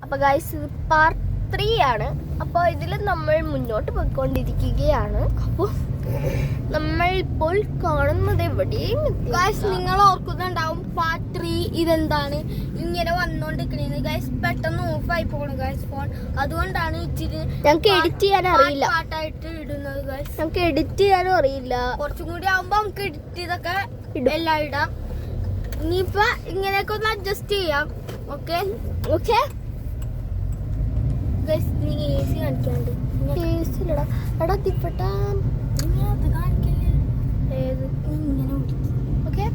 അപ്പോൾ ഗൈസ് ഇത് പാർട്ട് 3 ആണ്. അപ്പോൾ ഇതിൽ നമ്മൾ മുന്നോട്ട് പോയിക്കൊണ്ടിരിക്കുകയാണ്. അപ്പോൾ നമ്മൾ ഇപ്പോൾ കാണുന്നത് എവിടെയും ഗൈസ് നിങ്ങൾ ഓർക്കുന്നുണ്ടാവും പാർട്ട് 3 ഇതെന്താണ് ഇങ്ങനെ വന്നോണ്ടിരിക്കണേന്ന്. ഗൈസ് പെട്ടെന്ന് ഓഫായി പോകണം ഗൈസ് ഫോൺ. അതുകൊണ്ടാണ് ഇച്ചിരി ഞങ്ങൾക്ക് എഡിറ്റ് ചെയ്യാൻ അറിയില്ല. പാട്ടായിട്ട് ഇടുന്നത് ഗൈസ്. ഞങ്ങൾക്ക് എഡിറ്റ് ചെയ്യാനും അറിയില്ല. കുറച്ചും കൂടി ആവുമ്പോ നമുക്ക് എഡിറ്റ് ചെയ്തൊക്കെ എല്ലാം ഇടാം. ഇനിയിപ്പോ ഇങ്ങനെയൊക്കെ ഒന്ന് അഡ്ജസ്റ്റ് ചെയ്യാം. ഓക്കെ ഓക്കെ ഗൈസ് നീ AC കാണിക്കാണ്ട് കേസിലടാ എടാ തിപ്പട്ട ഇങ്ങനത്തെ കാണിക്കല്ലേ. ഏത് ഇങ്ങനെ ഓക്കെ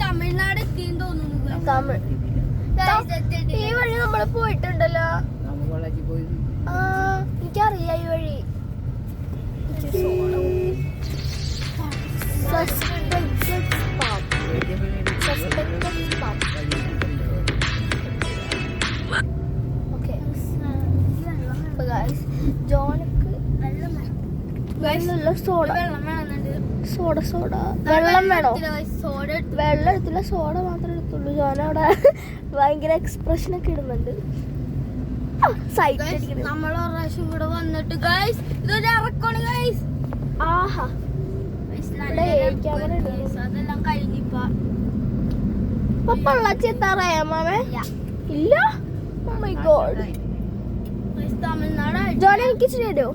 തമിഴ്നാട് എത്തിയെന്ന് തോന്നുന്നു. തമിഴ് ഈ വഴി നമ്മൾ പോയിട്ടുണ്ടല്ലോ. ആ എനിക്കറിയാം ഈ വഴി. ജോണക്ക് വെള്ളമുള്ള സോഡ സോഡ സോഡ വെള്ളം വേണോ? വെള്ളം എടുത്തില്ല, സോഡ മാത്രമേ എടുത്തുള്ളൂ. ജോന അവിടെ ഭയങ്കര എക്സ്പ്രഷൻ ഒക്കെ ഇടുന്നുണ്ട്. നമ്മൾ ഒരു പ്രാവശ്യം ഇവിടെ വന്നിട്ട് ഗൈസ് ഇതൊരു ഇറക്കാണ് ഗൈസ്. ആഹാ അതെല്ലാം കഴിഞ്ഞിപ്പോ പൊള്ളച്ചി എത്താറായ മാമേ? ഇല്ല. Oh my God. Tamil Nadu Jonah എനിക്ക് ഇച്ചിരി തരുമോ?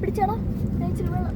പിടിച്ചോടാ, ഇച്ചിരി വെള്ളം.